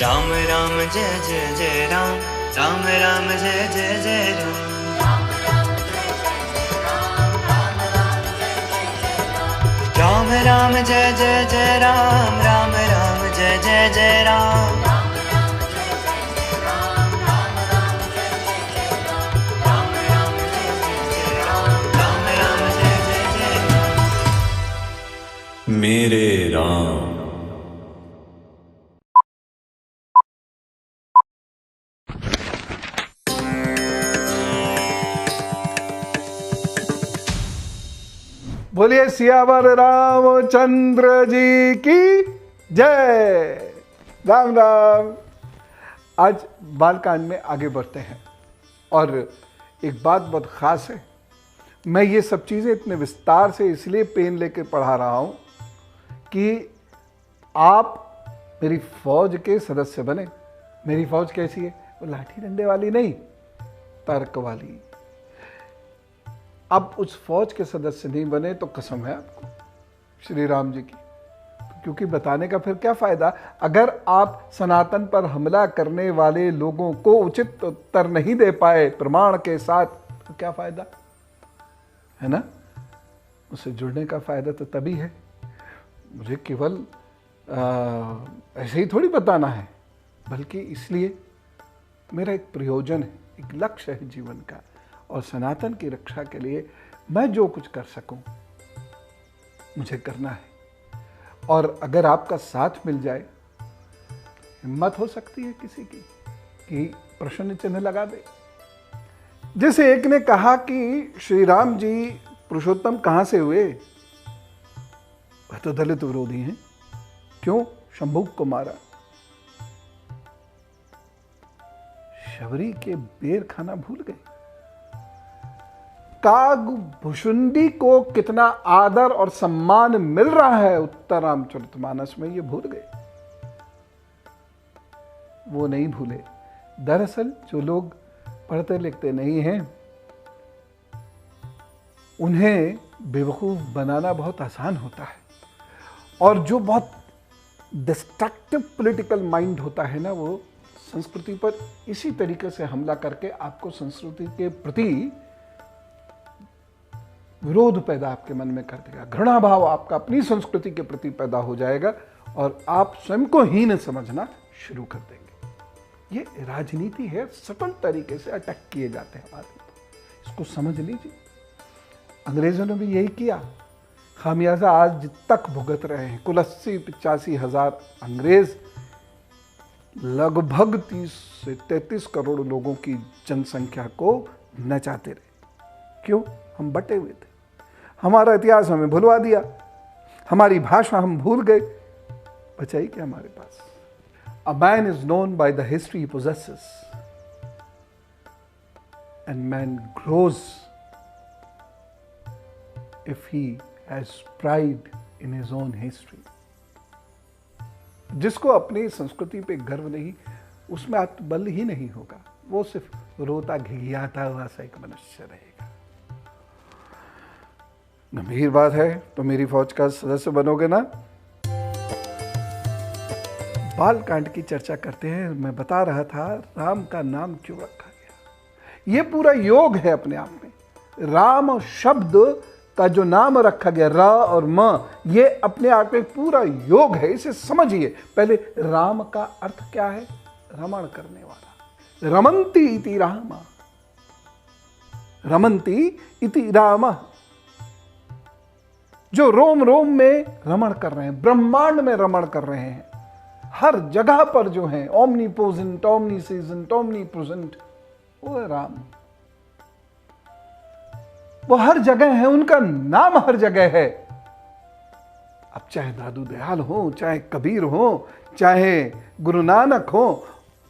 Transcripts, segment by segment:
राम राम जय जय जय राम, राम राम जय जय जय राम। राम राम जय जय जय राम, राम राम जय जय जय राम। मेरे राम। बोलिए सियावर रामचंद्र जी की जय। राम राम। आज बालकांड में आगे बढ़ते हैं और एक बात बहुत ख़ास है। मैं ये सब चीज़ें इतने विस्तार से इसलिए पेन लेके पढ़ा रहा हूँ कि आप मेरी फौज के सदस्य बने। मेरी फौज कैसी है? वो लाठी डंडे वाली नहीं, तर्क वाली। अब उस फौज के सदस्य नहीं बने तो कसम है आपको श्री राम जी की, क्योंकि बताने का फिर क्या फायदा अगर आप सनातन पर हमला करने वाले लोगों को उचित उत्तर नहीं दे पाए प्रमाण के साथ, तो क्या फायदा है ना? उससे जुड़ने का फायदा तो तभी है। मुझे केवल ऐसे ही थोड़ी बताना है, बल्कि इसलिए मेरा एक प्रयोजन है, एक लक्ष्य है जीवन का, और सनातन की रक्षा के लिए मैं जो कुछ कर सकूं मुझे करना है। और अगर आपका साथ मिल जाए, हिम्मत हो सकती है किसी की कि प्रश्न चिन्ह लगा दे। जैसे एक ने कहा कि श्री राम जी पुरुषोत्तम कहां से हुए? वह तो दलित विरोधी हैं। क्यों? शंभुक को मारा। शबरी के बेर खाना भूल गए। कागभूषुंडी को कितना आदर और सम्मान मिल रहा है उत्तर रामचरितमानस में, ये भूल गए। वो नहीं भूले। दरअसल जो लोग पढ़ते लिखते नहीं हैं उन्हें बेवकूफ बनाना बहुत आसान होता है, और जो बहुत डिस्ट्रक्टिव पॉलिटिकल माइंड होता है ना, वो संस्कृति पर इसी तरीके से हमला करके आपको संस्कृति के प्रति विरोध पैदा आपके मन में कर देगा। घृणा भाव आपका अपनी संस्कृति के प्रति पैदा हो जाएगा और आप स्वयं को हीन समझना शुरू कर देंगे। ये राजनीति है, सटल तरीके से अटैक किए जाते हैं आदमी। इसको समझ लीजिए। अंग्रेजों ने भी यही किया। खामियाजा आज तक भुगत रहे हैं। कुल 80-85 हज़ार अंग्रेज लगभग 30 से 33 करोड़ लोगों की जनसंख्या को नचाते रहे। क्यों? हम बटे हुए थे। हमारा इतिहास हमें भुलवा दिया, हमारी भाषा हम भूल गए। बचाई क्या हमारे पास? A man is known by the history he possesses, and man grows if he has pride in his own history. जिसको अपनी संस्कृति पे गर्व नहीं, उसमें आत्मबल ही नहीं होगा। वो सिर्फ रोता घिघियाता हुआ सा एक मनुष्य रहेगा। गंभीर बात है, तो मेरी फौज का सदस्य बनोगे ना? बालकांड की चर्चा करते हैं। मैं बता रहा था राम का नाम क्यों रखा गया। ये पूरा योग है अपने आप में। राम शब्द का जो नाम रखा गया, रा और म, ये अपने आप में पूरा योग है। इसे समझिए। पहले राम का अर्थ क्या है? रमण करने वाला। रमन्ति इति राम, रमन्ति इति राम। जो रोम रोम में रमण कर रहे हैं, ब्रह्मांड में रमण कर रहे हैं, हर जगह पर जो है, ओमनीपोजेंट, ओमनीसीजेंट, ओमनीप्रेजेंट, वो है राम। वो हर जगह है, उनका नाम हर जगह है। अब चाहे दादू दयाल हो, चाहे कबीर हो, चाहे गुरु नानक हो,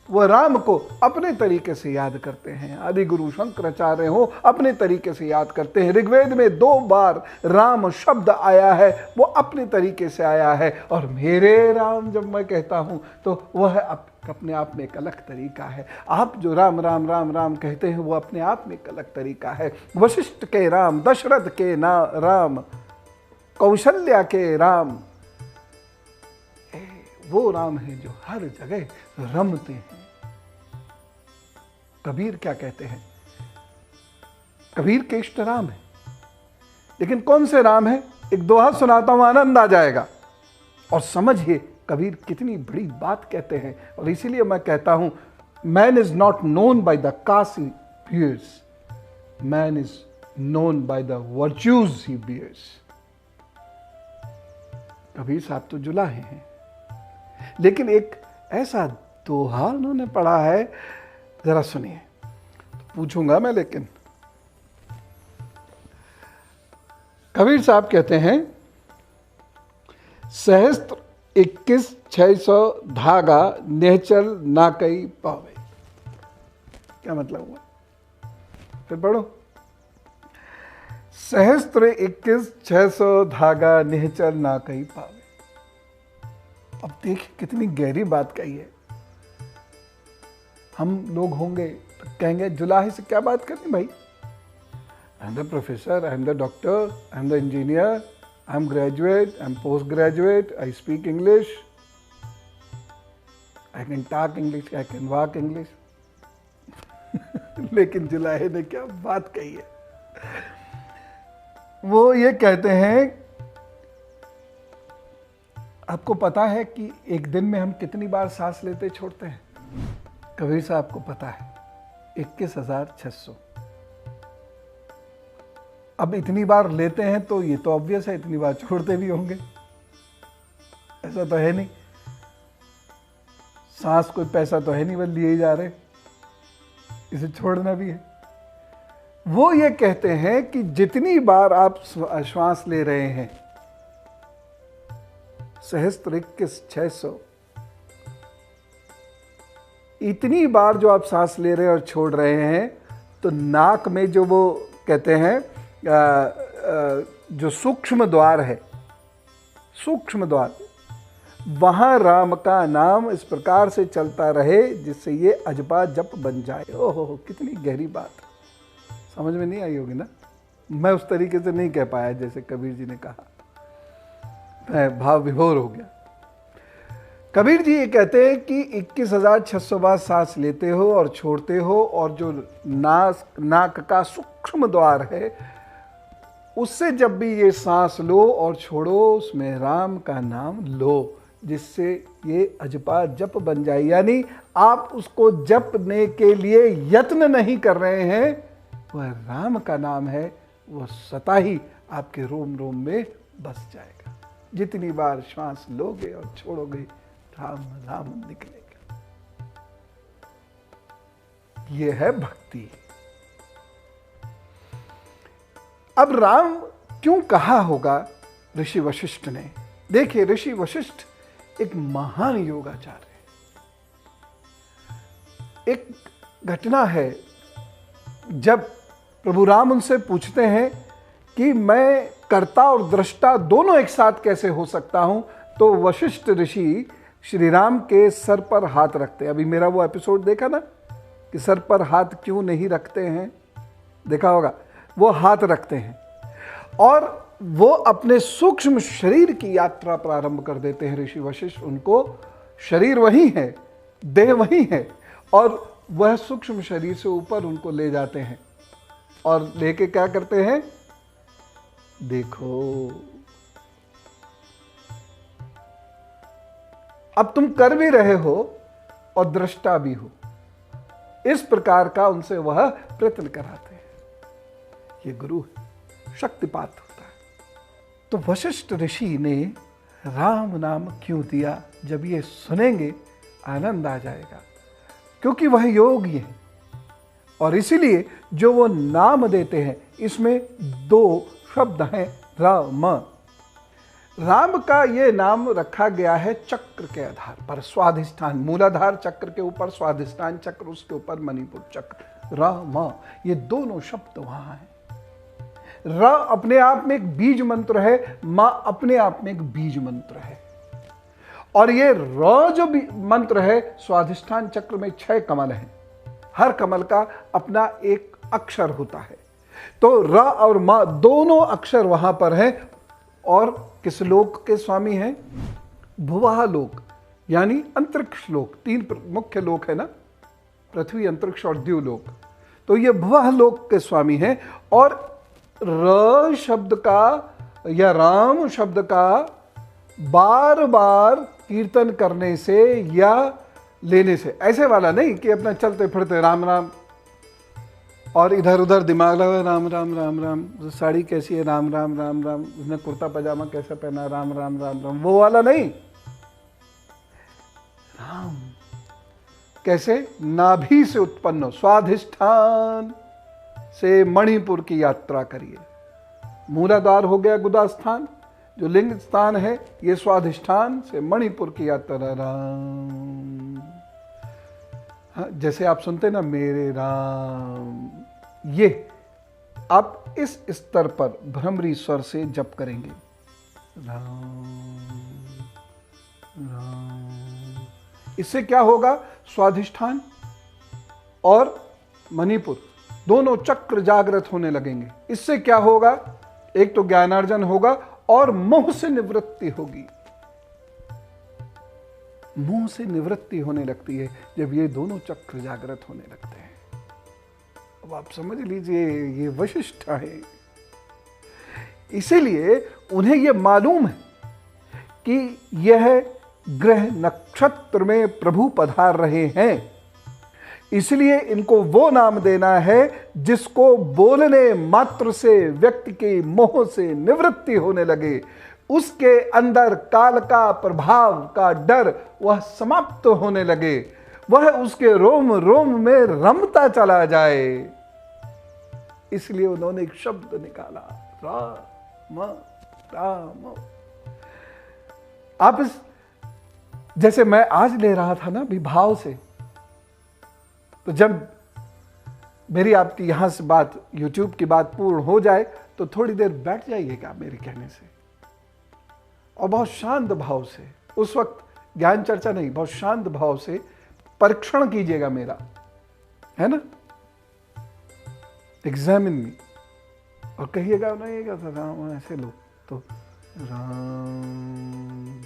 वो राम को अपने तरीके से याद करते हैं। आदि गुरु शंकराचार्य हो, अपने तरीके से याद करते हैं। ऋग्वेद में 2 बार राम शब्द आया है, वो अपने तरीके से आया है। और मेरे राम जब मैं कहता हूं तो वह अपने आप में एक अलग तरीका है। आप जो राम राम राम राम कहते हैं, वो अपने आप में एक अलग तरीका है। वशिष्ठ के राम, दशरथ के राम, कौशल्या के राम, वो राम है जो हर जगह रमते हैं। कबीर क्या कहते हैं? कबीर के इष्ट राम है, लेकिन कौन से राम है? एक दोहा सुनाता हूं, आनंद आ जाएगा। और समझिए कबीर कितनी बड़ी बात कहते हैं। और इसीलिए मैं कहता हूं, man is not known by the caste he bears, man is known by the virtues he bears. Kabir Sahab तो जुलाहे हैं, लेकिन एक ऐसा दोहा उन्होंने पढ़ा है, जरा सुनिए। तो पूछूंगा मैं, लेकिन कबीर साहब कहते हैं, सहस्त्र 21,600 धागा नेचल ना कई पावे। क्या मतलब हुआ? फिर पढ़ो। सहस्त्र 21,600 धागा निहचल ना कहीं पावे। अब देखिए कितनी गहरी बात कही है। हम लोग होंगे तो कहेंगे जुलाहे से क्या बात करनी भाई? I am the professor, I am the doctor, I am the engineer, I am graduate, I am post graduate, I speak English, I can talk English, I can walk English. लेकिन जुलाहे ने क्या बात कही है? वो ये कहते हैं, आपको पता है कि एक दिन में हम कितनी बार सांस लेते छोड़ते हैं? कबीर साहब को पता है, 21,600। अब इतनी बार लेते हैं तो ये तो ऑब्वियस है, इतनी बार छोड़ते भी होंगे। ऐसा तो है नहीं, सांस कोई पैसा तो है नहीं, बस लिए ही जा रहे, इसे छोड़ना भी है। वो ये कहते हैं कि जितनी बार आप श्वास ले रहे हैं, सहस्त्र 21,600, इतनी बार जो आप सांस ले रहे हैं और छोड़ रहे हैं, तो नाक में जो वो कहते हैं जो सूक्ष्म द्वार है, सूक्ष्म द्वार, वहां राम का नाम इस प्रकार से चलता रहे जिससे ये अजबा जप बन जाए। ओहो, कितनी गहरी बात। समझ में नहीं आई होगी ना? मैं उस तरीके से नहीं कह पाया जैसे कबीर जी ने कहा, मैं भाव विभोर हो गया। कबीर जी ये कहते हैं कि 21,600 बार सांस लेते हो और छोड़ते हो, और जो नाक का सूक्ष्म द्वार है, उससे जब भी ये सांस लो और छोड़ो, उसमें राम का नाम लो, जिससे ये अजपा जप बन जाए। यानी आप उसको जपने के लिए यत्न नहीं कर रहे हैं, वह राम का नाम है, वह स्वतः ही आपके रोम रोम में बस जाएगा। जितनी बार श्वास लोगे और छोड़ोगे, राम राम निकलेगा। यह है भक्ति। अब राम क्यों कहा होगा ऋषि वशिष्ठ ने? देखिए, ऋषि वशिष्ठ एक महान योगाचार्य है। एक घटना है, जब प्रभु राम उनसे पूछते हैं कि मैं कर्ता और दृष्टा दोनों एक साथ कैसे हो सकता हूं, तो वशिष्ठ ऋषि श्री राम के सर पर हाथ रखते हैं। अभी मेरा वो एपिसोड देखा ना कि सर पर हाथ क्यों नहीं रखते हैं, देखा होगा। वो हाथ रखते हैं और वो अपने सूक्ष्म शरीर की यात्रा प्रारंभ कर देते हैं। ऋषि वशिष्ठ, उनको शरीर वही है, देह वही है, और वह सूक्ष्म शरीर से ऊपर उनको ले जाते हैं और लेके क्या करते हैं? देखो, अब तुम कर भी रहे हो और दृष्टा भी हो। इस प्रकार का उनसे वह प्रयत्न कराते हैं। ये गुरु है, शक्तिपात होता है। तो वशिष्ठ ऋषि ने राम नाम क्यों दिया? जब ये सुनेंगे आनंद आ जाएगा, क्योंकि वह योगी है। और इसीलिए जो वो नाम देते हैं, इसमें दो शब्द हैं, राम। राम का ये नाम रखा गया है चक्र के आधार पर, स्वाधिष्ठान, मूलाधार चक्र के ऊपर स्वाधिष्ठान चक्र, उसके ऊपर मणिपुर चक्र, राम। ये दोनों शब्द वहां हैं। र अपने आप में एक बीज मंत्र है, मां अपने आप में एक बीज मंत्र है। और ये र जो मंत्र है, स्वाधिष्ठान चक्र में 6 कमल हैं, हर कमल का अपना एक अक्षर होता है। तो र और मां दोनों अक्षर वहां पर हैं। और किस लोक के स्वामी हैं? भुवः लोक, यानी अंतरिक्ष लोक। 3 मुख्य लोक है ना, पृथ्वी, अंतरिक्ष और द्युलोक। तो ये भुवः लोक के स्वामी हैं। और र शब्द का या राम शब्द का बार बार कीर्तन करने से या लेने से, ऐसे वाला नहीं कि अपना चलते फिरते राम राम और इधर उधर दिमाग लगा राम राम राम राम, साड़ी कैसी है राम राम राम राम, उसने कुर्ता पजामा कैसा पहना राम राम राम राम, वो वाला नहीं। राम कैसे? नाभि से उत्पन्न हो, स्वाधिष्ठान से मणिपुर की यात्रा करिए। मूलाधार हो गया गुदा स्थान, जो लिंग स्थान है, ये स्वाधिष्ठान से मणिपुर की यात्रा। राम, हाँ, जैसे आप सुनते ना मेरे राम, ये आप इस स्तर पर भ्रमरी स्वर से जप करेंगे। राम राम। इससे क्या होगा? स्वाधिष्ठान और मणिपुर दोनों चक्र जागृत होने लगेंगे। इससे क्या होगा? एक तो ज्ञानार्जन होगा और मोह से निवृत्ति होगी। मोह से निवृत्ति होने लगती है जब ये दोनों चक्र जागृत होने लगते हैं। अब आप समझ लीजिए ये वशिष्ठ है। इसीलिए उन्हें यह मालूम है कि यह ग्रह नक्षत्र में प्रभु पधार रहे हैं, इसलिए इनको वो नाम देना है जिसको बोलने मात्र से व्यक्ति के मोह से निवृत्ति होने लगे, उसके अंदर काल का प्रभाव का डर वह समाप्त होने लगे, वह उसके रोम रोम में रमता चला जाए। इसलिए उन्होंने एक शब्द निकाला, राम राम। आप इस, जैसे मैं आज ले रहा था ना विभाव से, तो जब मेरी आपकी यहां से बात, YouTube की बात पूर्ण हो जाए तो थोड़ी देर बैठ जाइएगा मेरे कहने से, और बहुत शांत भाव से, उस वक्त ज्ञान चर्चा नहीं, बहुत शांत भाव से परीक्षण कीजिएगा मेरा, है ना, एग्जामिन मी, और कहिएगा नहीं राम ऐसे लोग तो राम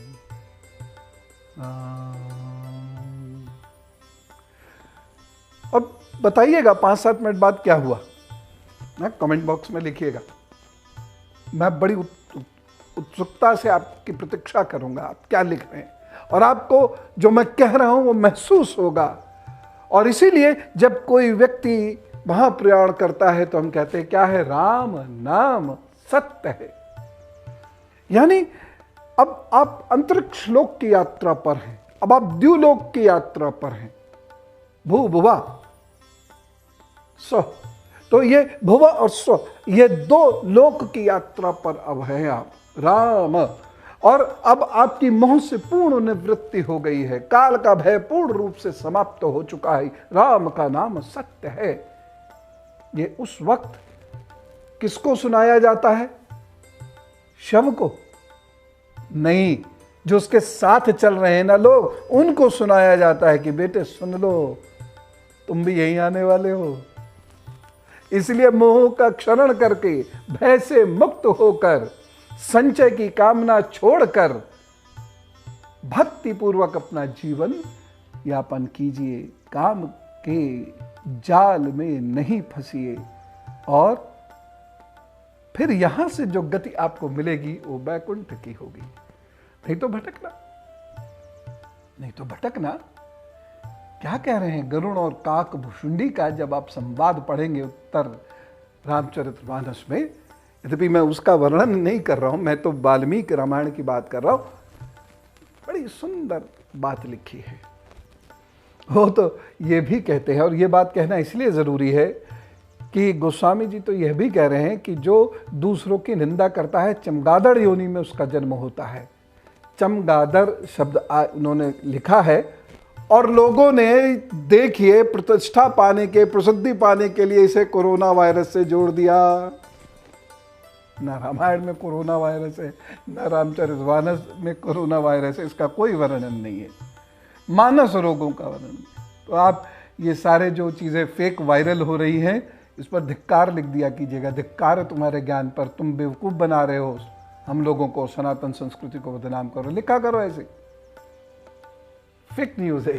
राम, और बताइएगा 5-7 मिनट बाद क्या हुआ ना, कमेंट बॉक्स में लिखिएगा। मैं बड़ी उत्सुकता से आपकी प्रतीक्षा करूंगा आप क्या लिख रहे हैं, और आपको जो मैं कह रहा हूं वो महसूस होगा। और इसीलिए जब कोई व्यक्ति वहां प्रयाण करता है तो हम कहते हैं क्या है? राम नाम सत्य है। यानी अब आप अंतरिक्ष लोक की यात्रा पर हैं, अब आप द्युलोक की यात्रा पर हैं। भू भुवा स्व, तो ये भुवा और स्व, ये 2 लोक की यात्रा पर अब है आप, राम। और अब आपकी मोह से पूर्ण निवृत्ति हो गई है, काल का भय पूर्ण रूप से समाप्त हो चुका है, राम का नाम सत्य है। ये उस वक्त किसको सुनाया जाता है? शव को नहीं, जो उसके साथ चल रहे हैं ना लोग, उनको सुनाया जाता है कि बेटे सुन लो, तुम भी यहीं आने वाले हो। इसलिए मोह का क्षरण करके, भय से मुक्त होकर, संचय की कामना छोड़कर भक्ति पूर्वक अपना जीवन यापन कीजिए, काम के जाल में नहीं फंसिए, और फिर यहां से जो गति आपको मिलेगी वो बैकुंठ की होगी। नहीं तो भटकना, नहीं तो भटकना। क्या कह रहे हैं गरुण और काक भुषुंडी का जब आप संवाद पढ़ेंगे उत्तर रामचरितमानस में, यद्यपि मैं उसका वर्णन नहीं कर रहा हूं, मैं तो वाल्मीकि रामायण की बात कर रहा हूं, बड़ी सुंदर बात लिखी है। वो तो ये भी कहते हैं, और ये बात कहना इसलिए जरूरी है कि गोस्वामी जी तो यह भी कह रहे हैं कि जो दूसरों की निंदा करता है, चमगादड़ योनि में उसका जन्म होता है। चमगादड़ शब्द उन्होंने लिखा है, और लोगों ने देखिए प्रतिष्ठा पाने के, प्रसिद्धि पाने के लिए इसे कोरोना वायरस से जोड़ दिया। ना रामायण में कोरोना वायरस है, ना रामचरितमानस में कोरोना वायरस है, इसका कोई वर्णन नहीं है, मानस रोगों का वर्णन। तो आप ये सारे जो चीज़ें फेक वायरल हो रही हैं, इस पर धिक्कार लिख दिया कीजिएगा। धिक्कार है तुम्हारे ज्ञान पर, तुम बेवकूफ़ बना रहे हो हम लोगों को, सनातन संस्कृति को बदनाम करो, लिखा करो ऐसे। फेक न्यूज है।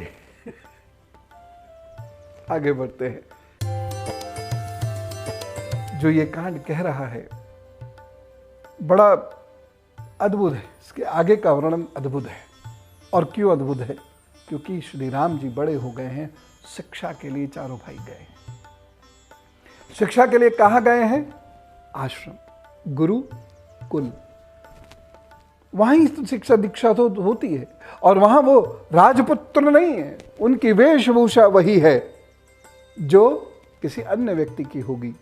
आगे बढ़ते हैं। जो ये कांड कह रहा है बड़ा अद्भुत है, इसके आगे का वर्णन अद्भुत है। और क्यों अद्भुत है? क्योंकि श्री राम जी बड़े हो गए हैं, शिक्षा के लिए चारों भाई गए हैं। शिक्षा के लिए कहां गए हैं? आश्रम, गुरु, कुल, वहीं तो शिक्षा दीक्षा तो होती है। और वहां वो राजपुत्र नहीं है, उनकी वेशभूषा वही है जो किसी अन्य व्यक्ति की होगी,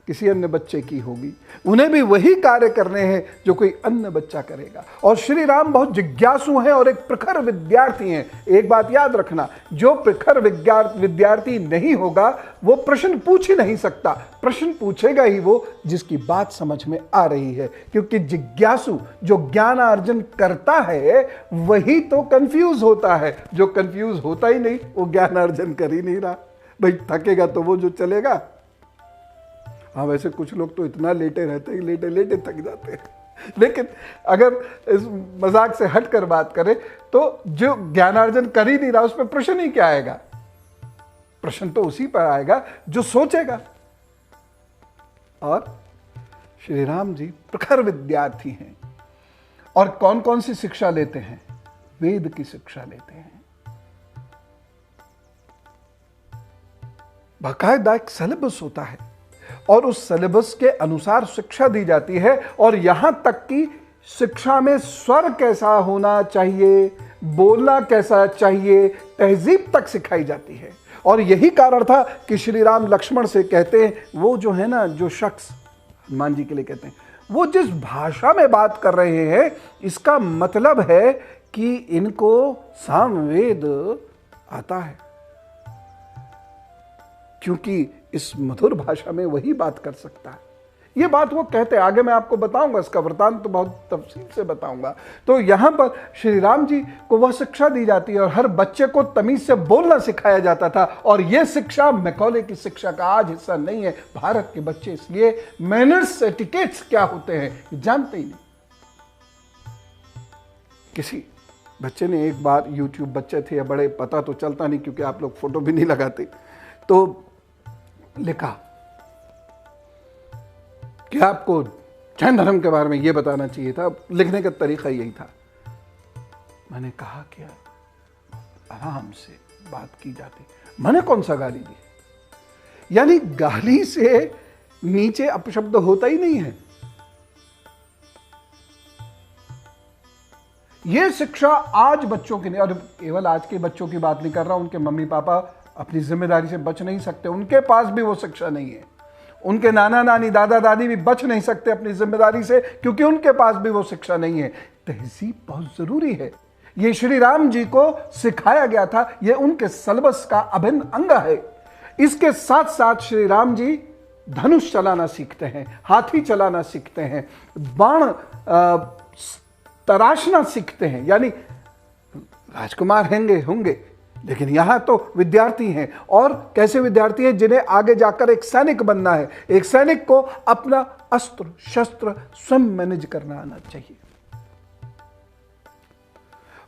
किसी अन्य बच्चे की होगी। उन्हें भी वही कार्य करने हैं जो कोई अन्य बच्चा करेगा। और श्री राम बहुत जिज्ञासु हैं और एक प्रखर विद्यार्थी हैं। एक बात याद रखना, जो प्रखर विद्यार्थी नहीं होगा वो प्रश्न पूछ ही नहीं सकता। प्रश्न पूछेगा ही वो जिसकी बात समझ में आ रही है, क्योंकि जिज्ञासु जो ज्ञान अर्जन करता है वही तो कंफ्यूज होता है। जो कंफ्यूज होता ही नहीं वो ज्ञान अर्जन कर ही नहीं रहा। भाई थकेगा तो वो जो चलेगा। हाँ, वैसे कुछ लोग तो इतना लेटे रहते हैं, लेटे लेटे थक जाते हैं। लेकिन अगर इस मजाक से हटकर बात करें तो जो ज्ञानार्जन कर ही नहीं रहा उस पर प्रश्न ही क्या आएगा? प्रश्न तो उसी पर आएगा जो सोचेगा। और श्री राम जी प्रखर विद्यार्थी हैं। और कौन कौन सी शिक्षा लेते हैं? वेद की शिक्षा लेते हैं। बाकायदा एक सिलेबस होता है और उस सिलेबस के अनुसार शिक्षा दी जाती है। और यहां तक कि शिक्षा में स्वर कैसा होना चाहिए, बोलना कैसा चाहिए, तहजीब तक सिखाई जाती है। और यही कारण था कि श्री राम लक्ष्मण से कहते हैं, वो जो है ना, जो शख्स हनुमान जी के लिए कहते हैं, वो जिस भाषा में बात कर रहे हैं इसका मतलब है कि इनको सामवेद आता है, क्योंकि इस मधुर भाषा में वही बात कर सकता है। ये बात वो कहते हैं। आगे मैं आपको बताऊंगा, इसका वृतांत तो बहुत तफसील से बताऊंगा। तो यहां पर श्री राम जी को वह शिक्षा दी जाती है और हर बच्चे को तमीज से बोलना सिखाया जाता था। और यह शिक्षा मैकॉले की शिक्षा का आज हिस्सा नहीं है। भारत के बच्चे इसलिए मैनर्स, एटिकेट्स क्या होते हैं जानते ही नहीं। किसी बच्चे ने एक बार, यूट्यूब बच्चे थे या बड़े पता तो चलता नहीं क्योंकि आप लोग फोटो भी नहीं लगाते, तो लिखा कि आपको जैन धर्म के बारे में यह बताना चाहिए था। लिखने का तरीका यही था। मैंने कहा क्या आराम से बात की जाती, मैंने कौन सा गाली दी? यानी गाली से नीचे अपशब्द होता ही नहीं है। यह शिक्षा आज बच्चों की नहीं, और केवल आज के बच्चों की बात नहीं कर रहा, उनके मम्मी पापा अपनी जिम्मेदारी से बच नहीं सकते, उनके पास भी वो शिक्षा नहीं है। उनके नाना नानी, दादा दादी भी बच नहीं सकते अपनी जिम्मेदारी से, क्योंकि उनके पास भी वो शिक्षा नहीं है। तहजीब बहुत जरूरी है। ये श्री राम जी को सिखाया गया था, ये उनके सिलेबस का अभिन्न अंग है। इसके साथ साथ श्री राम जी धनुष चलाना सीखते हैं, हाथी चलाना सीखते हैं, बाण तराशना सीखते हैं। यानी राजकुमार होंगे लेकिन यहां तो विद्यार्थी हैं। और कैसे विद्यार्थी हैं? जिन्हें आगे जाकर एक सैनिक बनना है। एक सैनिक को अपना अस्त्र शस्त्र स्वयं मैनेज करना आना चाहिए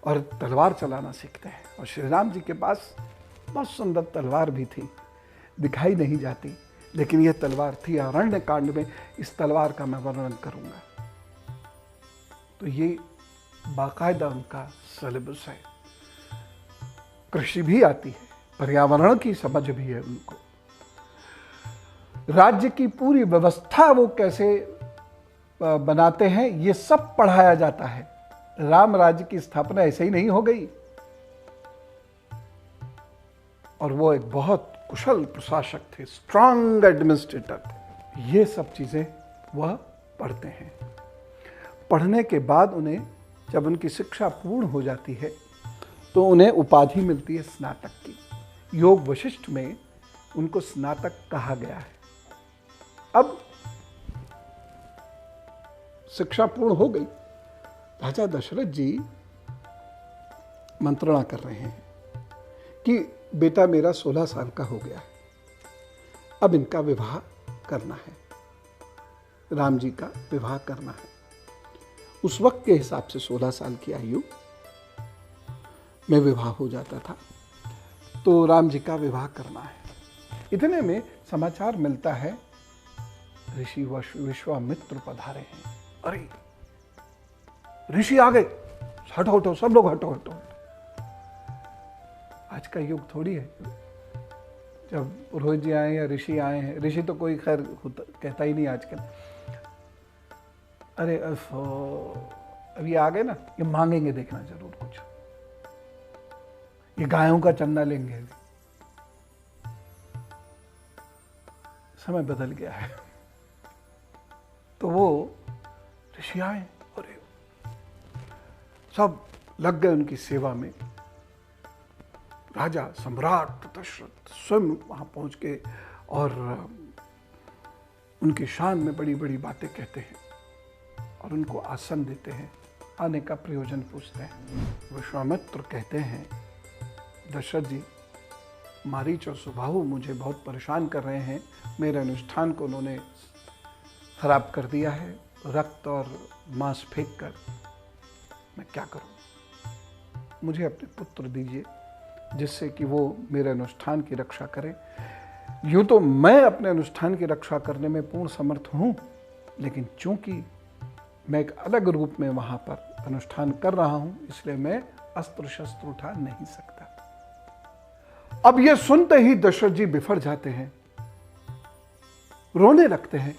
और तलवार चलाना सीखते हैं। और श्री राम जी के पास बहुत सुंदर तलवार भी थी, दिखाई नहीं जाती, लेकिन यह तलवार थी। अरण्य कांड में इस तलवार का मैं वर्णन करूंगा। तो ये बाकायदा उनका सिलेबस है। कृषि भी आती है, पर्यावरण की समझ भी है उनको, राज्य की पूरी व्यवस्था वो कैसे बनाते हैं ये सब पढ़ाया जाता है। राम राज्य की स्थापना ऐसे ही नहीं हो गई। और वो एक बहुत कुशल प्रशासक थे, स्ट्रांग एडमिनिस्ट्रेटर थे। ये सब चीजें वह पढ़ते हैं। पढ़ने के बाद उन्हें, जब उनकी शिक्षा पूर्ण हो जाती है, तो उन्हें उपाधि मिलती है स्नातक की। योग वशिष्ठ में उनको स्नातक कहा गया है। अब शिक्षा पूर्ण हो गई, राजा दशरथ जी मंत्रणा कर रहे हैं कि बेटा मेरा 16 साल का हो गया है, अब इनका विवाह करना है, राम जी का विवाह करना है। उस वक्त के हिसाब से 16 साल की आयु में विवाह हो जाता था। तो राम जी का विवाह करना है। इतने में समाचार मिलता है ऋषि विश्वामित्र पधारे हैं। अरे ऋषि आ गए, हटो हटो, सब लोग हटो हटो। आज का युग थोड़ी है जब पुरोहित जी आए या ऋषि आए हैं। ऋषि तो कोई खैर कहता ही नहीं आजकल। अरे अभी आ गए ना, ये मांगेंगे, देखना जरूर कुछ, ये गायों का चंदा लेंगे। समय बदल गया है। तो वो ऋषि आए और सब लग गए उनकी सेवा में। राजा सम्राट दशरथ स्वयं वहां पहुंच के और उनकी शान में बड़ी बड़ी बातें कहते हैं और उनको आसन देते हैं, आने का प्रयोजन पूछते हैं। विश्वामित्र कहते हैं, दशरथ जी, मारीच और सुबाहु मुझे बहुत परेशान कर रहे हैं। मेरे अनुष्ठान को उन्होंने खराब कर दिया है, रक्त और मांस फेंक कर। मैं क्या करूं? मुझे अपने पुत्र दीजिए जिससे कि वो मेरे अनुष्ठान की रक्षा करे। यूं तो मैं अपने अनुष्ठान की रक्षा करने में पूर्ण समर्थ हूं, लेकिन चूंकि मैं एक अलग रूप में वहां पर अनुष्ठान कर रहा हूं, इसलिए मैं अस्त्र शस्त्र उठा नहीं सकता। अब ये सुनते ही दशरथ जी बिफर जाते हैं, रोने लगते हैं।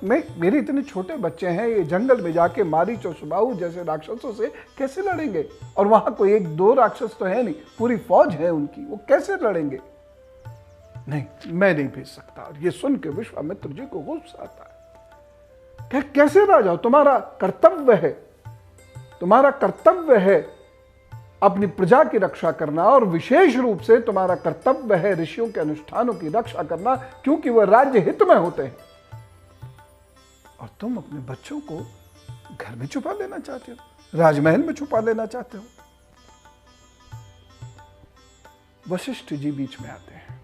मेरे इतने छोटे बच्चे हैं, ये जंगल में जाके मारीच और सुबाहु जैसे राक्षसों से कैसे लड़ेंगे? और वहां कोई एक दो राक्षस तो है नहीं, पूरी फौज है उनकी, वो कैसे लड़ेंगे? नहीं, मैं नहीं भेज सकता। और ये सुन के विश्वामित्र जी को गुस्सा आता है। कैसे राजा, तुम्हारा कर्तव्य है अपनी प्रजा की रक्षा करना, और विशेष रूप से तुम्हारा कर्तव्य है ऋषियों के अनुष्ठानों की रक्षा करना, क्योंकि वह राज्य हित में होते हैं। और तुम अपने बच्चों को घर में छुपा लेना चाहते हो, राजमहल में छुपा लेना चाहते हो। वशिष्ठ जी बीच में आते हैं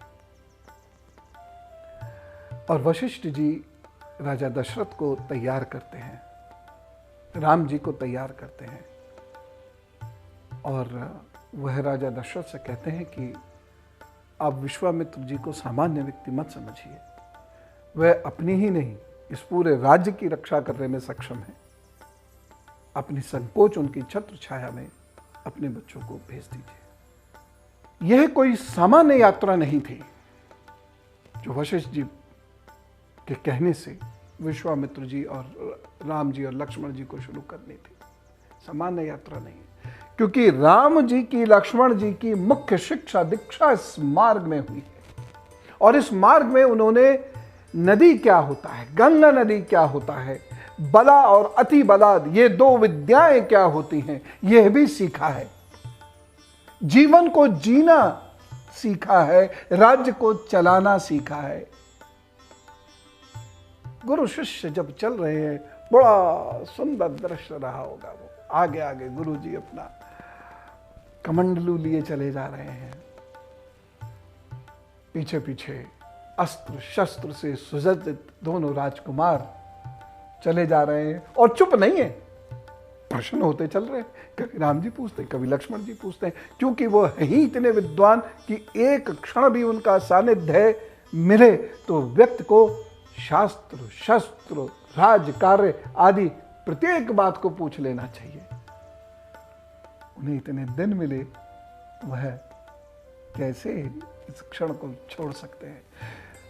और वशिष्ठ जी राजा दशरथ को तैयार करते हैं, राम जी को तैयार करते हैं। और वह राजा दशरथ से कहते हैं कि आप विश्वामित्र जी को सामान्य व्यक्ति मत समझिए, वह अपनी ही नहीं इस पूरे राज्य की रक्षा करने में सक्षम है। अपनी संकोच उनकी छत्र छाया में अपने बच्चों को भेज दीजिए। यह कोई सामान्य यात्रा नहीं थी जो वशिष्ठ जी के कहने से विश्वामित्र जी और राम जी और लक्ष्मण जी को शुरू करनी थी। सामान्य यात्रा नहीं, क्योंकि राम जी की, लक्ष्मण जी की मुख्य शिक्षा दीक्षा इस मार्ग में हुई है। और इस मार्ग में उन्होंने नदी क्या होता है, गंगा नदी क्या होता है, बला और अति बलाद, ये दो विद्याएं क्या होती हैं, यह भी सीखा है। जीवन को जीना सीखा है, राज्य को चलाना सीखा है। गुरु शिष्य जब चल रहे हैं, बड़ा सुंदर दृश्य रहा होगा। वो आगे आगे गुरु जी अपना कमंडलू लिए चले जा रहे हैं, पीछे पीछे अस्त्र शस्त्र से सुसज्जित दोनों राजकुमार चले जा रहे हैं और चुप नहीं है, प्रश्न होते चल रहे हैं। कभी राम जी पूछते, कभी लक्ष्मण जी पूछते हैं, क्योंकि वो है ही इतने विद्वान कि एक क्षण भी उनका सानिध्य मिले तो व्यक्ति को शास्त्र शस्त्र राज कार्य आदि प्रत्येक बात को पूछ लेना चाहिए। उन्हें इतने दिन मिले, वह कैसे इस क्षण को छोड़ सकते हैं?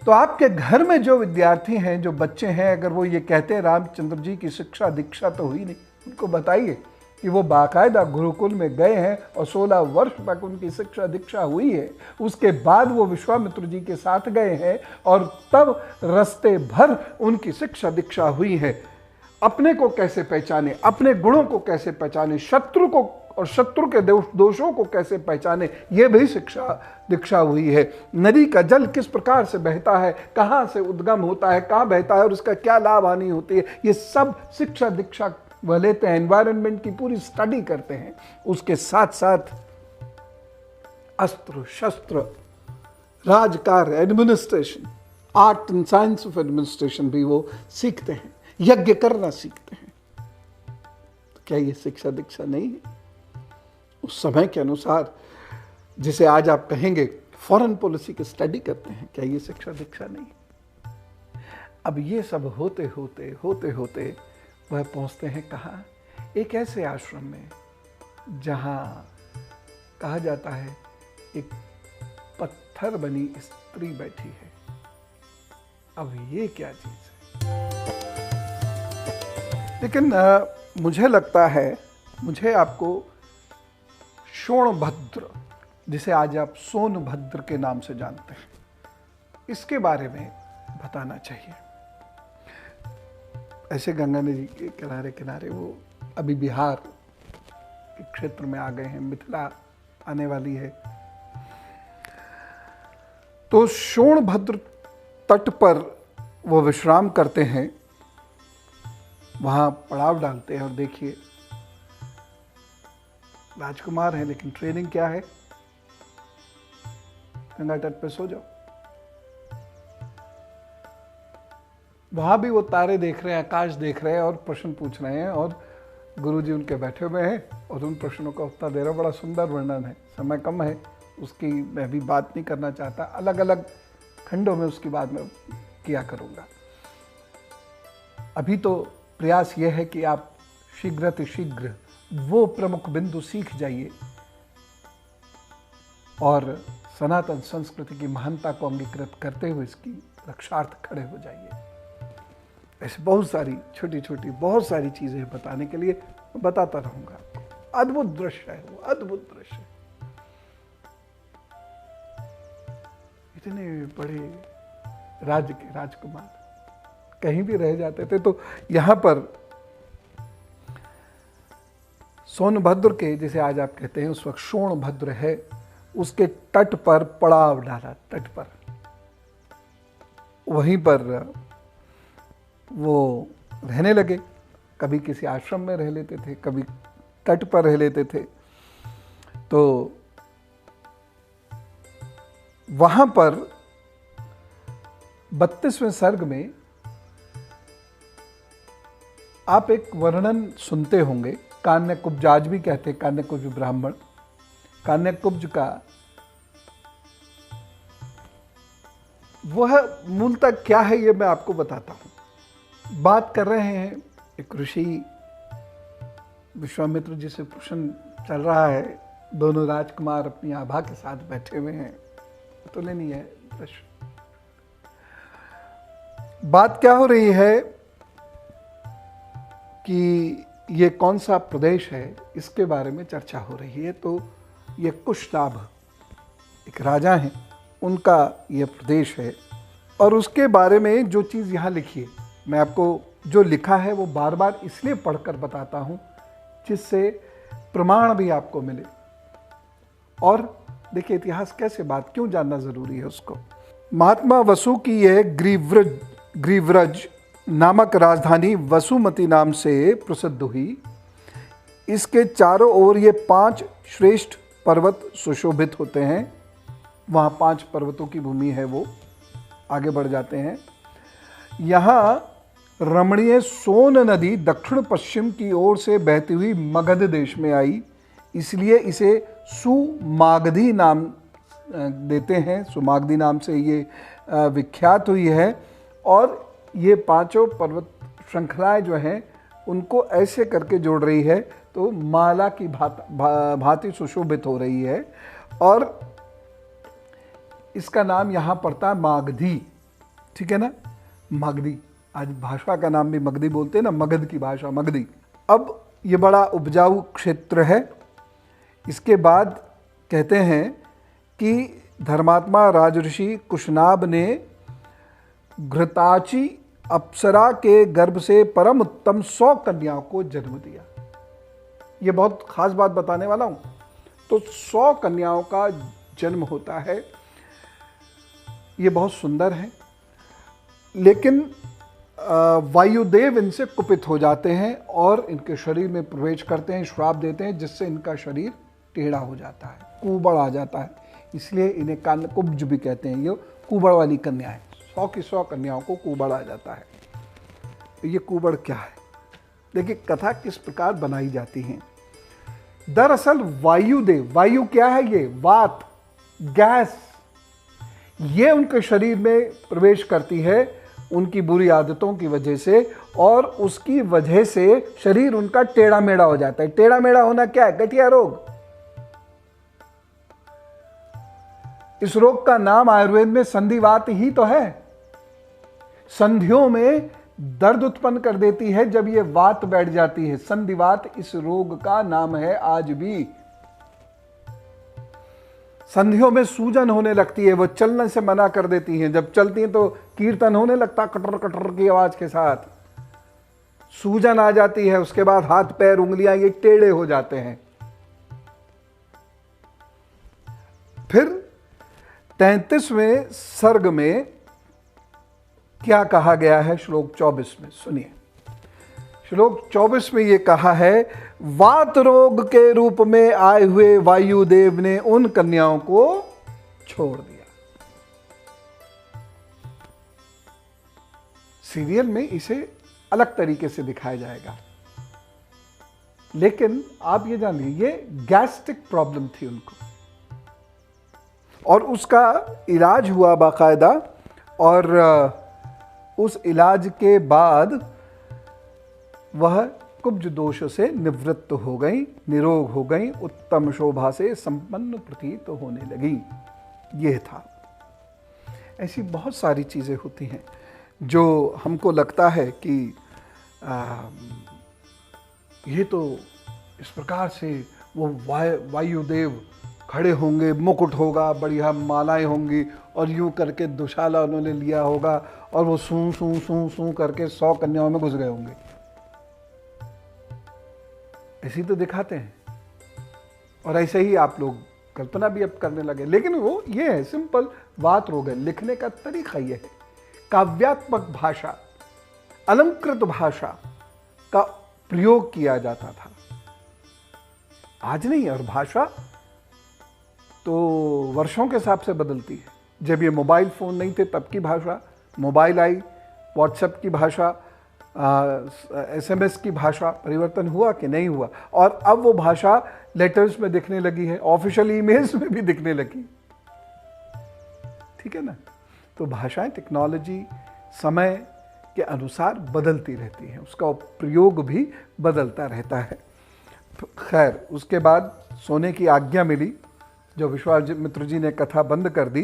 तो आपके घर में जो विद्यार्थी हैं, जो बच्चे हैं, अगर वो ये कहते हैं रामचंद्र जी की शिक्षा दीक्षा तो हुई नहीं, उनको बताइए कि वो बाकायदा गुरुकुल में गए हैं और 16 वर्ष तक उनकी शिक्षा दीक्षा हुई है। उसके बाद वो विश्वामित्र जी के साथ गए हैं और तब रास्ते भर उनकी शिक्षा दीक्षा हुई है। अपने को कैसे पहचाने, अपने गुणों को कैसे पहचाने, शत्रु को और शत्रु के दोषों को कैसे पहचाने, ये भी शिक्षा दीक्षा हुई है। नदी का जल किस प्रकार से बहता है, कहाँ से उद्गम होता है, कहाँ बहता है और उसका क्या लाभ हानि होती है, ये सब शिक्षा दीक्षा वह लेते हैं। एनवायरनमेंट की पूरी स्टडी करते हैं। उसके साथ साथ अस्त्र शस्त्र, राजकार्य, administration, art and science of administration भी वो सीखते हैं, यज्ञ करना सीखते हैं। तो क्या ये शिक्षा दीक्षा नहीं है? उस समय के अनुसार, जिसे आज आप कहेंगे फॉरेन पॉलिसी की स्टडी करते हैं, क्या ये शिक्षा दीक्षा नहीं? अब ये सब होते होते वह पहुंचते हैं कहाँ? एक ऐसे आश्रम में जहाँ कहा जाता है एक पत्थर बनी स्त्री बैठी है। अब ये क्या चीज है? लेकिन मुझे लगता है, मुझे आपको शोणभद्र, जिसे आज आप सोनभद्र के नाम से जानते हैं, इसके बारे में बताना चाहिए। ऐसे गंगा नदी के किनारे किनारे वो अभी बिहार के क्षेत्र में आ गए हैं, मिथिला आने वाली है। तो शोणभद्र तट पर वो विश्राम करते हैं, वहां पड़ाव डालते हैं। और देखिए, राजकुमार है लेकिन ट्रेनिंग क्या है? गंगा तट पे सो जाओ। वहां भी वो तारे देख रहे हैं, आकाश देख रहे हैं और प्रश्न पूछ रहे हैं, और गुरुजी उनके बैठे हुए हैं और उन प्रश्नों का उत्तर दे रहे हैं। बड़ा सुंदर वर्णन है, समय कम है, उसकी मैं भी बात नहीं करना चाहता, अलग अलग खंडों में उसकी बात मैं किया करूंगा। अभी तो प्रयास यह है कि आप शीघ्र वो प्रमुख बिंदु सीख जाइए और सनातन संस्कृति की महानता को अंगीकृत करते हुए इसकी रक्षार्थ खड़े हो जाइए। ऐसे बहुत सारी छोटी छोटी बहुत सारी चीजें बताने के लिए बताता रहूंगा। अद्भुत दृश्य है वो, अद्भुत दृश्य। इतने बड़े राज्य के राजकुमार कहीं भी रह जाते थे, तो यहां पर सोनभद्र के, जिसे आज आप कहते हैं, उस वक्त शोणभद्र है, उसके तट पर पड़ाव डाला। तट पर, वहीं पर वो रहने लगे। कभी किसी आश्रम में रह लेते थे, कभी तट पर रह लेते थे। तो वहां पर 32वें सर्ग में आप एक वर्णन सुनते होंगे, कान्यकुब्ज, आज भी कहते हैं कान्यकुब्ज ब्राह्मण। कान्यकुब्ज का वह मूलतः क्या है ये मैं आपको बताता हूं। बात कर रहे हैं एक ऋषि विश्वामित्र जी से प्रश्न चल रहा है, दोनों राजकुमार अपनी आभा के साथ बैठे हुए हैं। तुलनीय है दृश्य। बात क्या हो रही है कि ये कौन सा प्रदेश है, इसके बारे में चर्चा हो रही है। तो ये कुशनाभ एक राजा हैं, उनका ये प्रदेश है। और उसके बारे में जो चीज़ यहाँ लिखी है, मैं आपको जो लिखा है वो बार बार इसलिए पढ़कर बताता हूँ जिससे प्रमाण भी आपको मिले। और देखिए इतिहास कैसे, बात क्यों जानना जरूरी है उसको। महात्मा वसु की यह ग्रीव्रज नामक राजधानी वसुमती नाम से प्रसिद्ध हुई। इसके चारों ओर ये 5 श्रेष्ठ पर्वत सुशोभित होते हैं। वहाँ 5 पर्वतों की भूमि है। वो आगे बढ़ जाते हैं। यहाँ रमणीय सोन नदी दक्षिण पश्चिम की ओर से बहती हुई मगध देश में आई, इसलिए इसे सुमागधी नाम देते हैं। सुमागधी नाम से ये विख्यात हुई है। और ये 5 पर्वत श्रृंखलाएं जो हैं उनको ऐसे करके जोड़ रही है, तो माला की भांति सुशोभित हो रही है। और इसका नाम यहाँ पड़ता है मागधी, ठीक है ना, मगधी। आज भाषा का नाम भी मगधी बोलते हैं ना, मगध की भाषा मगधी। अब ये बड़ा उपजाऊ क्षेत्र है। इसके बाद कहते हैं कि धर्मात्मा राजऋषि कुशनाभ ने घृताची अप्सरा के गर्भ से परम उत्तम 100 कन्याओं को जन्म दिया। ये बहुत खास बात बताने वाला हूं। तो 100 कन्याओं का जन्म होता है। ये बहुत सुंदर है, लेकिन वायुदेव इनसे कुपित हो जाते हैं और इनके शरीर में प्रवेश करते हैं, श्राप देते हैं, जिससे इनका शरीर टेढ़ा हो जाता है, कुबड़ आ जाता है। इसलिए इन्हें कान्यकुब्ज भी कहते हैं। ये कुबड़ वाली कन्याएं, 100 की 100 कन्याओं को कुबड़ आ जाता है। ये कुबड़ क्या है? देखिए कथा किस प्रकार बनाई जाती है। दरअसल वायुदेव, वायु क्या है? ये वात, गैस, ये उनके शरीर में प्रवेश करती है उनकी बुरी आदतों की वजह से, और उसकी वजह से शरीर उनका टेढ़ा मेढ़ा हो जाता है। टेढ़ा मेढ़ा होना क्या है? गठिया रोग। इस रोग का नाम आयुर्वेद में संधिवात ही तो है। संधियों में दर्द उत्पन्न कर देती है जब ये वात बैठ जाती है। संधिवात इस रोग का नाम है आज भी। संधियों में सूजन होने लगती है, वो चलने से मना कर देती हैं। जब चलती हैं तो कीर्तन होने लगता कटर कटर की आवाज के साथ। सूजन आ जाती है, उसके बाद हाथ पैर उंगलियां ये टेढ़े हो जाते हैं। फिर 33वें सर्ग में क्या कहा गया है? श्लोक 24 में सुनिए। श्लोक 24 में ये कहा है, वात रोग के रूप में आए हुए वायुदेव ने उन कन्याओं को छोड़ दिया। सीरियल में इसे अलग तरीके से दिखाया जाएगा, लेकिन आप ये जानिए ये गैस्ट्रिक प्रॉब्लम थी उनको, और उसका इलाज हुआ बाकायदा, और उस इलाज के बाद वह कुब्ज दोष से निवृत्त हो गई, निरोग हो गई, उत्तम शोभा से संपन्न प्रतीत होने लगी। यह था। ऐसी बहुत सारी चीज़ें होती हैं जो हमको लगता है कि ये तो इस प्रकार से वो वायुदेव खड़े होंगे, मुकुट होगा, बढ़िया मालाएं होंगी, और यूं करके दुशाला उन्होंने लिया होगा, और वो सूं सूं सूं सूं करके 100 कन्याओं में घुस गए होंगे। ऐसी तो दिखाते हैं, और ऐसे ही आप लोग कल्पना भी अब करने लगे। लेकिन वो ये है, सिंपल बात रोग है। लिखने का तरीका ये है, काव्यात्मक भाषा, अलंकृत भाषा का प्रयोग किया जाता था, आज नहीं। और भाषा तो वर्षों के हिसाब से बदलती है। जब ये मोबाइल फ़ोन नहीं थे तब की भाषा, मोबाइल आई, व्हाट्सएप की भाषा, SMS की भाषा, परिवर्तन हुआ कि नहीं हुआ? और अब वो भाषा लेटर्स में दिखने लगी है, ऑफिशियल ईमेल्स में भी दिखने लगी। ठीक है ना? तो भाषाएं, टेक्नोलॉजी समय के अनुसार बदलती रहती हैं, उसका प्रयोग भी बदलता रहता है। खैर, उसके बाद सोने की आज्ञा मिली। जो विश्वामित्र जी ने कथा बंद कर दी,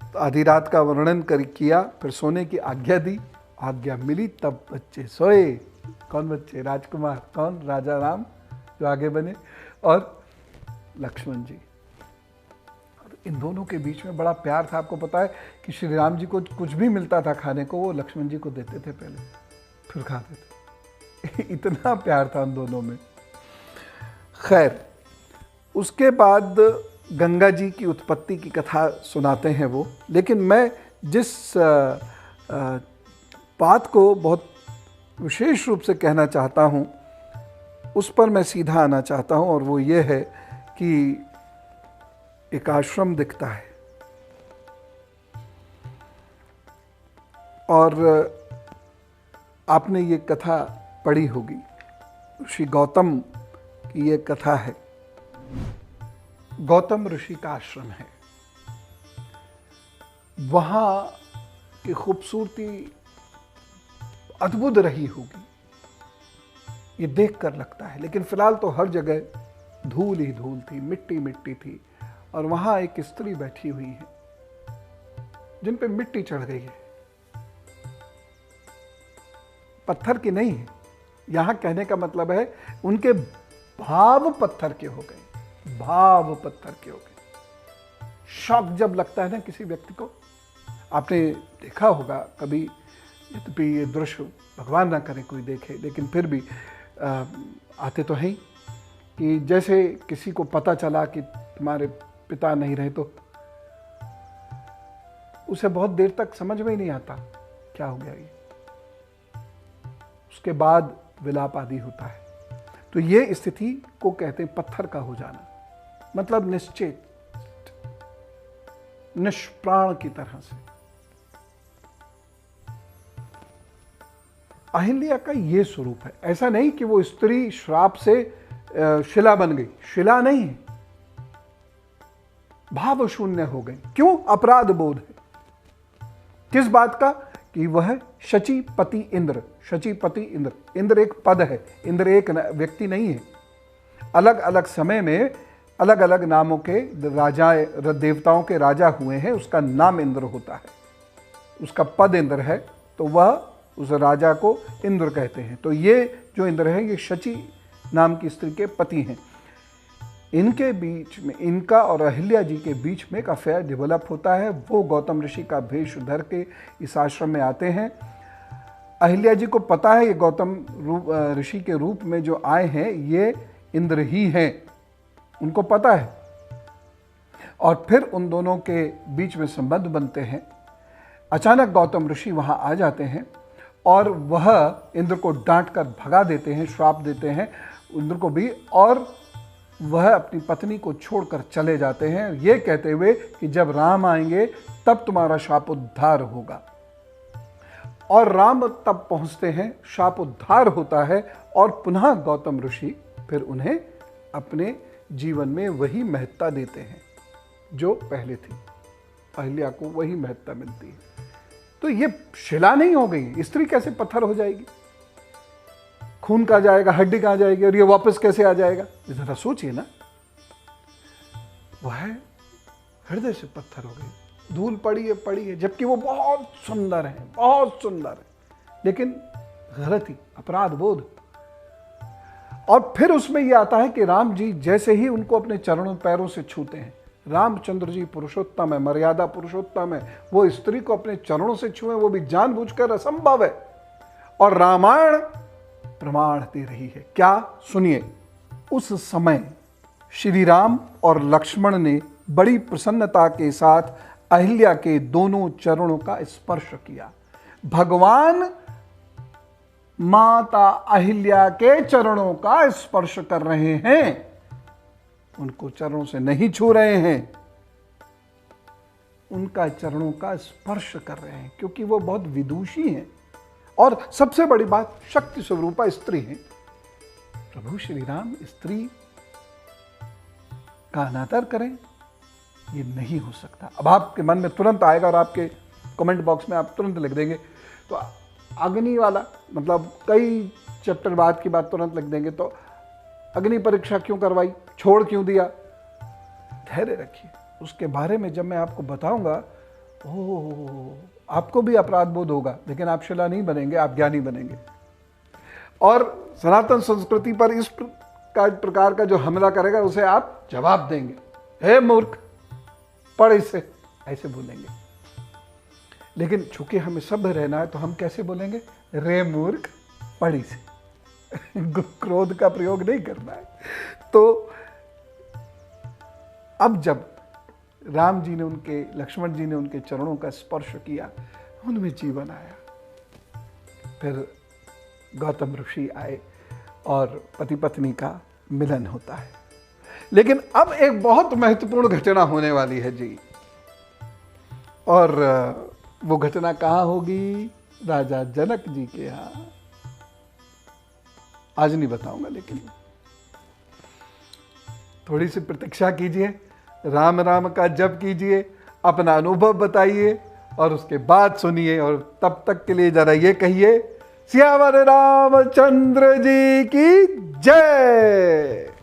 तो आधी रात का वर्णन किया, फिर सोने की आज्ञा दी। आज्ञा मिली तब बच्चे सोए। कौन बच्चे? राजकुमार। कौन? राजा राम जो आगे बने, और लक्ष्मण जी। इन दोनों के बीच में बड़ा प्यार था। आपको पता है कि श्री राम जी को कुछ भी मिलता था खाने को, वो लक्ष्मण जी को देते थे पहले, फिर खाते थे। इतना प्यार था उन दोनों में। खैर, उसके बाद गंगा जी की उत्पत्ति की कथा सुनाते हैं वो। लेकिन मैं जिस बात को बहुत विशेष रूप से कहना चाहता हूँ, उस पर मैं सीधा आना चाहता हूँ, और वो ये है कि एक आश्रम दिखता है, और आपने ये कथा पढ़ी होगी, ऋषि गौतम की ये कथा है। गौतम ऋषि का आश्रम है, वहां की खूबसूरती अद्भुत रही होगी, ये देखकर लगता है। लेकिन फिलहाल तो हर जगह धूल ही धूल थी, मिट्टी मिट्टी थी, और वहां एक स्त्री बैठी हुई है जिन पे मिट्टी चढ़ गई है। पत्थर की नहीं है, यहां कहने का मतलब है उनके भाव पत्थर के हो गए, भाव पत्थर के हो गए। शॉक जब लगता है ना किसी व्यक्ति को, आपने देखा होगा कभी, यद्यपि ये दृश्य भगवान ना करे कोई देखे, लेकिन फिर भी आते तो हैं कि जैसे किसी को पता चला कि तुम्हारे पिता नहीं रहे, तो उसे बहुत देर तक समझ में ही नहीं आता क्या हो गया ये, उसके बाद विलाप आदि होता है। तो ये स्थिति को कहते हैं पत्थर का हो जाना, मतलब निश्चित, निष्प्राण की तरह से। अहिल्या का ये स्वरूप है। ऐसा नहीं कि वो स्त्री श्राप से शिला बन गई, शिला नहीं है, भाव शून्य हो गई। क्यों? अपराध बोध है। किस बात का? कि वह शचीपति इंद्र, शचीपति इंद्र, इंद्र एक पद है, इंद्र एक व्यक्ति नहीं है। अलग अलग समय में अलग अलग नामों के राजा, देवताओं के राजा हुए हैं, उसका नाम इंद्र होता है, उसका पद इंद्र है, तो वह उस राजा को इंद्र कहते हैं। तो ये जो इंद्र है ये शची नाम की स्त्री के पति हैं। इनके बीच में, इनका और अहिल्या जी के बीच में एक अफेयर डेवलप होता है। वो गौतम ऋषि का भेष धर के इस आश्रम में आते हैं। अहिल्या जी को पता है ये गौतम ऋषि के रूप में जो आए हैं ये इंद्र ही हैं, उनको पता है। और फिर उन दोनों के बीच में संबंध बनते हैं। अचानक गौतम ऋषि वहां आ जाते हैं और वह इंद्र को डांट कर भगा देते हैं, श्राप देते हैं इंद्र को भी, और वह अपनी पत्नी को छोड़कर चले जाते हैं, ये कहते हुए कि जब राम आएंगे तब तुम्हारा शाप उद्धार होगा। और राम तब पहुंचते हैं, शाप उद्धार होता है और पुनः गौतम ऋषि फिर उन्हें अपने जीवन में वही महत्ता देते हैं जो पहले थी। अहिल्या को वही महत्ता मिलती है। तो ये शिला नहीं हो गई, स्त्री कैसे पत्थर हो जाएगी? खून कहाँ जाएगा, हड्डी कहाँ जाएगी, और ये वापस कैसे आ जाएगा? जरा सोचिए ना। वह हृदय से पत्थर हो गई, धूल पड़ी है, जबकि वो बहुत सुंदर है, बहुत सुंदर है, लेकिन गलती, अपराध बोध। और फिर उसमें यह आता है कि राम जी जैसे ही उनको अपने चरणों पैरों से छूते हैं, रामचंद्र जी पुरुषोत्तम है, मर्यादा पुरुषोत्तम है, वो स्त्री को अपने चरणों से छुए, वो भी जानबूझकर, असंभव है। और रामायण प्रमाण दे रही है। क्या? सुनिए। उस समय श्री राम और लक्ष्मण ने बड़ी प्रसन्नता के साथ अहिल्या के दोनों चरणों का स्पर्श किया। भगवान माता अहिल्या के चरणों का स्पर्श कर रहे हैं, उनको चरणों से नहीं छू रहे हैं, उनका चरणों का स्पर्श कर रहे हैं, क्योंकि वो बहुत विदुषी हैं। और सबसे बड़ी बात, शक्ति स्वरूपा स्त्री है। प्रभु श्री राम स्त्री का अनादर करें, ये नहीं हो सकता। अब आपके मन में तुरंत आएगा और आपके कमेंट बॉक्स में आप तुरंत लिख देंगे, तो अग्नि वाला, मतलब कई चैप्टर बाद की बात तुरंत लिख देंगे, तो अग्नि परीक्षा क्यों करवाई, छोड़ क्यों दिया? धैर्य रखिए, उसके बारे में जब मैं आपको बताऊंगा, ओह, आपको भी अपराध बोध होगा, लेकिन आप शिला नहीं बनेंगे, आप ज्ञानी बनेंगे। और सनातन संस्कृति पर इस प्रकार का जो हमला करेगा उसे आप जवाब देंगे, हे मूर्ख, पढ़ इसे, ऐसे बोलेंगे। लेकिन चूंकि हमें सभ्य रहना है तो हम कैसे बोलेंगे? रे मूर्ख, पढ़ इसे। क्रोध का प्रयोग नहीं करना है। तो अब जब राम जी ने उनके, लक्ष्मण जी ने उनके चरणों का स्पर्श किया, उनमें जीवन आया। फिर गौतम ऋषि आए और पति पत्नी का मिलन होता है। लेकिन अब एक बहुत महत्वपूर्ण घटना होने वाली है जी, और वो घटना कहाँ होगी? राजा जनक जी के यहाँ। आज नहीं बताऊंगा, लेकिन थोड़ी सी प्रतीक्षा कीजिए, राम राम का जप कीजिए, अपना अनुभव बताइए और उसके बाद सुनिए। और तब तक के लिए जरा ये कहिए, सियावर रामचंद्र जी की जय।